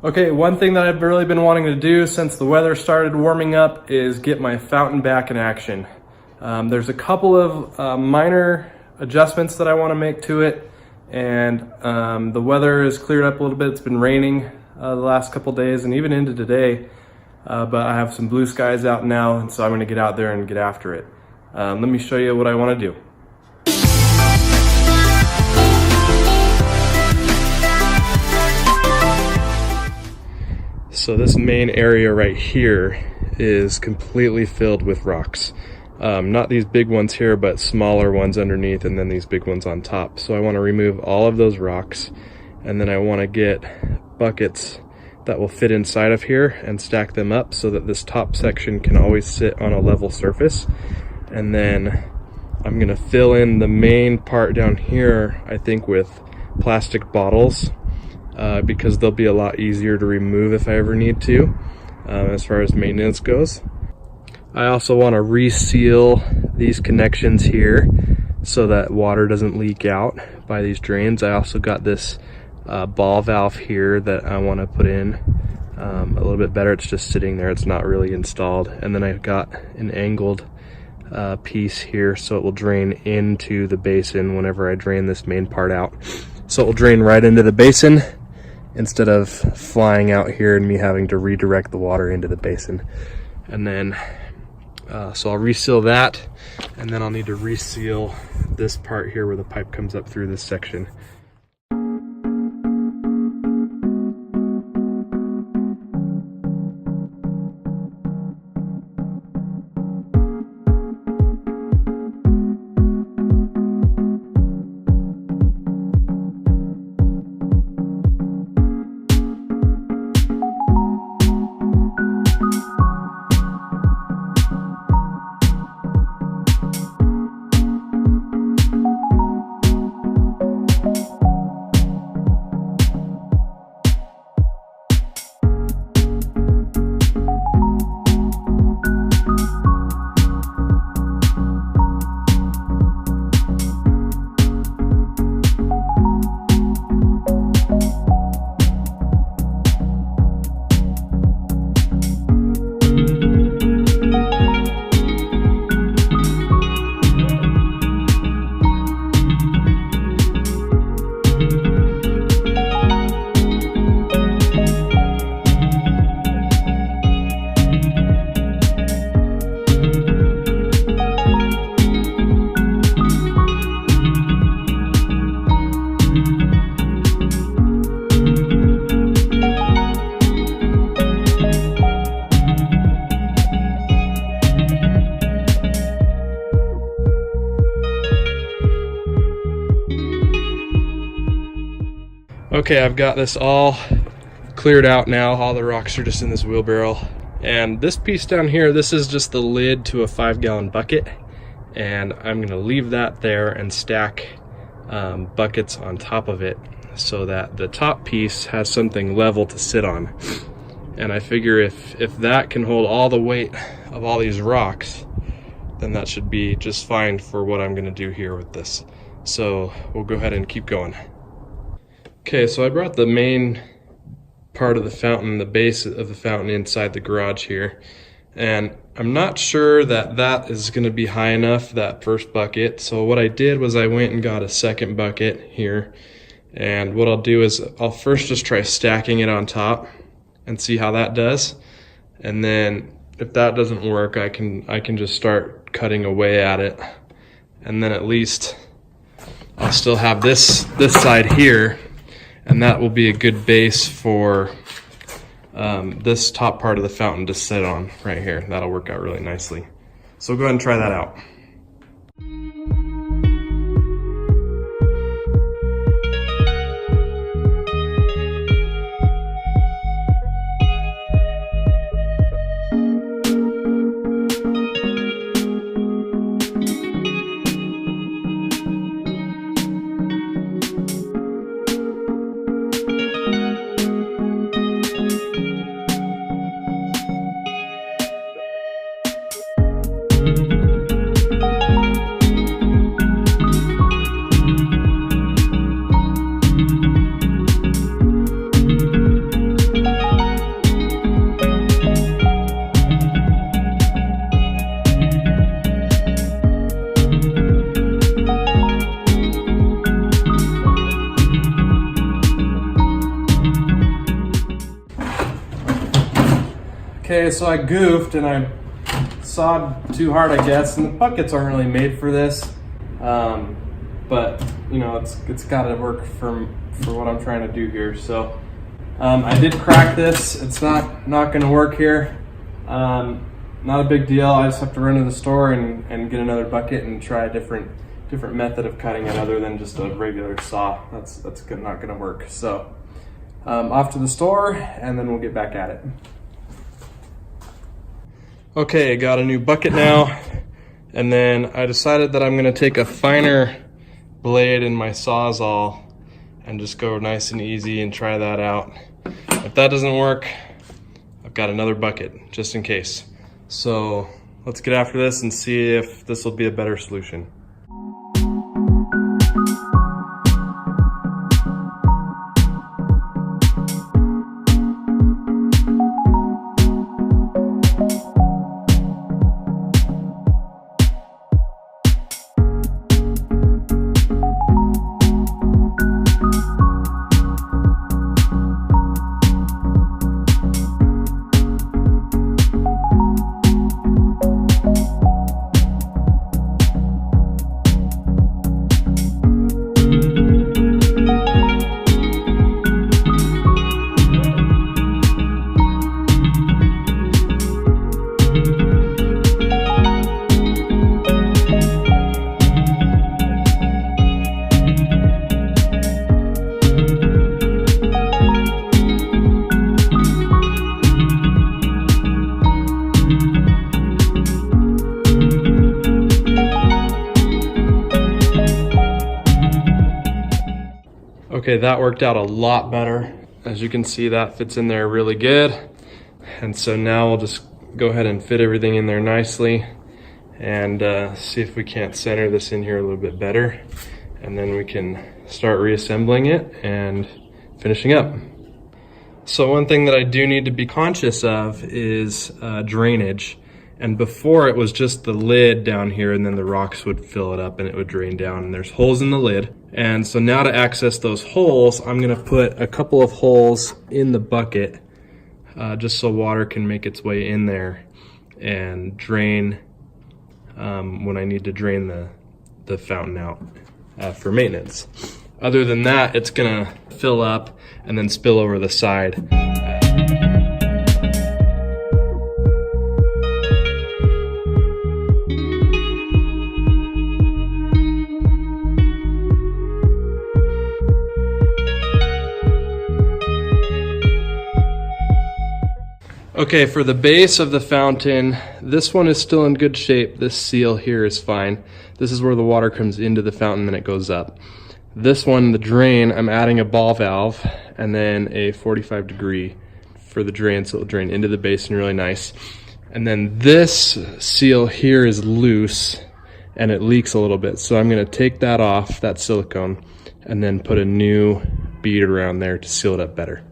Okay, one thing that I've really been wanting to do since the weather started warming up is get my fountain back in action. There's a couple of minor adjustments that I want to make to it, and the weather has cleared up a little bit. It's been raining the last couple days and even into today, but I have some blue skies out now, and so I'm going to get out there and get after it. Let me show you what I want to do. So this main area right here is completely filled with rocks. Not these big ones here, but smaller ones underneath and then these big ones on top. So I want to remove all of those rocks, and then I want to get buckets that will fit inside of here and stack them up so that this top section can always sit on a level surface. And then I'm going to fill in the main part down here, I think, with plastic bottles. Because they'll be a lot easier to remove if I ever need to, as far as maintenance goes. I also want to reseal these connections here so that water doesn't leak out by these drains. I also got this ball valve here that I want to put in a little bit better. It's just sitting there, it's not really installed. And then I've got an angled piece here so it will drain into the basin whenever I drain this main part out. So it will drain right into the basin instead of flying out here and me having to redirect the water into the basin. And then, so I'll reseal that, and then I'll need to reseal this part here where the pipe comes up through this section. Okay, I've got this all cleared out now. All the rocks are just in this wheelbarrow. And this piece down here, this is just the lid to a 5-gallon bucket. And I'm gonna leave that there and stack buckets on top of it so that the top piece has something level to sit on. And I figure if that can hold all the weight of all these rocks, then that should be just fine for what I'm gonna do here with this. So we'll go ahead and keep going. Okay, so I brought the main part of the fountain, the base of the fountain, inside the garage here. And I'm not sure that that is going to be high enough, that first bucket. So what I did was I went and got a second bucket here. And what I'll do is I'll first just try stacking it on top and see how that does. And then if that doesn't work, I can just start cutting away at it. And then at least I'll still have this side here. And that will be a good base for this top part of the fountain to sit on right here. That'll work out really nicely. So go ahead and try that out. Okay, so I goofed and I sawed too hard, I guess, and the buckets aren't really made for this. But you know, it's got to work for what I'm trying to do here. So I did crack this. It's not going to work here. Not a big deal. I just have to run to the store and get another bucket and try a different method of cutting it other than just a regular saw. That's not going to work. So off to the store, and then we'll get back at it. Okay, got a new bucket now, and then I decided that I'm going to take a finer blade in my Sawzall and just go nice and easy and try that out. If that doesn't work, I've got another bucket just in case. So let's get after this and see if this will be a better solution. Okay, that worked out a lot better. As you can see, that fits in there really good. And so now we'll just go ahead and fit everything in there nicely and see if we can't center this in here a little bit better. And then we can start reassembling it and finishing up. So one thing that I do need to be conscious of is drainage. And before, it was just the lid down here, and then the rocks would fill it up and it would drain down, and there's holes in the lid. And so now to access those holes, I'm gonna put a couple of holes in the bucket just so water can make its way in there and drain when I need to drain the fountain out for maintenance. Other than that, it's gonna fill up and then spill over the side. Okay, for the base of the fountain, this one is still in good shape. This seal here is fine. This is where the water comes into the fountain and it goes up. This one, the drain, I'm adding a ball valve and then a 45-degree for the drain, so it'll drain into the basin really nice. And then this seal here is loose and it leaks a little bit. So I'm gonna take that off, that silicone, and then put a new bead around there to seal it up better.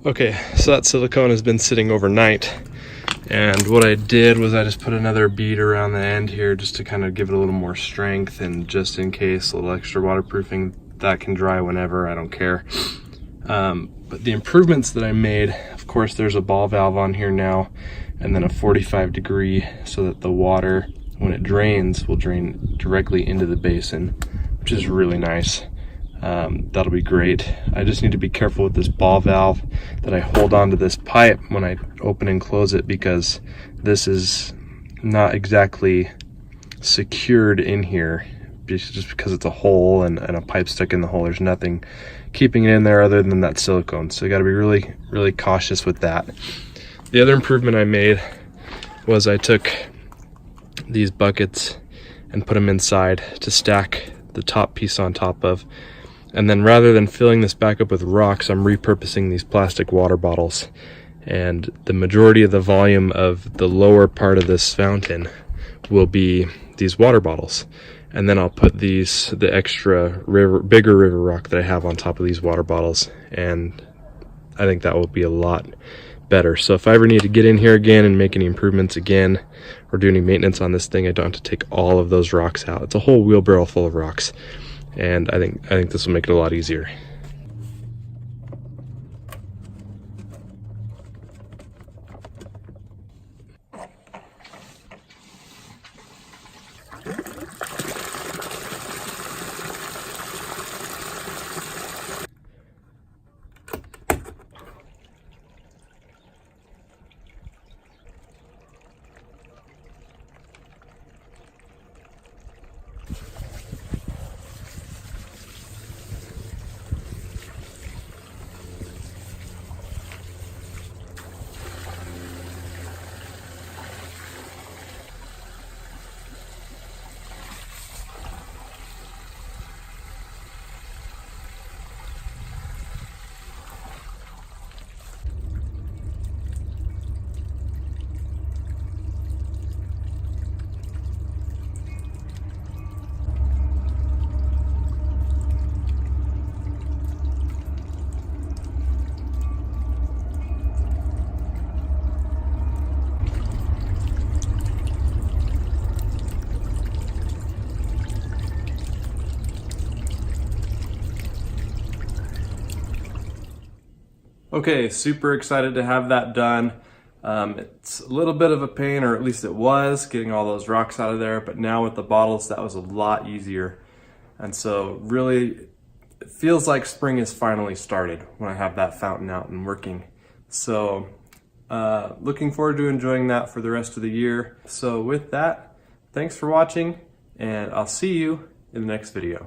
Okay, so that silicone has been sitting overnight, and what I did was I just put another bead around the end here just to kind of give it a little more strength, and just in case, a little extra waterproofing. That can dry whenever, I don't care. But the improvements that I made, of course, there's a ball valve on here now, and then a 45-degree so that the water, when it drains, will drain directly into the basin, which is really nice. that'll be great. I just need to be careful with this ball valve that I hold onto this pipe when I open and close it, because this is not exactly secured in here, just because it's a hole and a pipe stuck in the hole. There's nothing keeping it in there other than that silicone, so you got to be really cautious with that. The other improvement I made was I took these buckets and put them inside to stack the top piece on top of, and then rather than filling this back up with rocks, I'm repurposing these plastic water bottles, and the majority of the volume of the lower part of this fountain will be these water bottles, and then I'll put the extra bigger river rock that I have on top of these water bottles, and I think that will be a lot better. So if I ever need to get in here again and make any improvements again or do any maintenance on this thing, I don't have to take all of those rocks out. It's a whole wheelbarrow full of rocks, and I think this will make it a lot easier. Okay, super excited to have that done. It's a little bit of a pain, or at least it was, getting all those rocks out of there, but now with the bottles, that was a lot easier. And so really, it feels like spring has finally started when I have that fountain out and working. So looking forward to enjoying that for the rest of the year. So with that, thanks for watching, and I'll see you in the next video.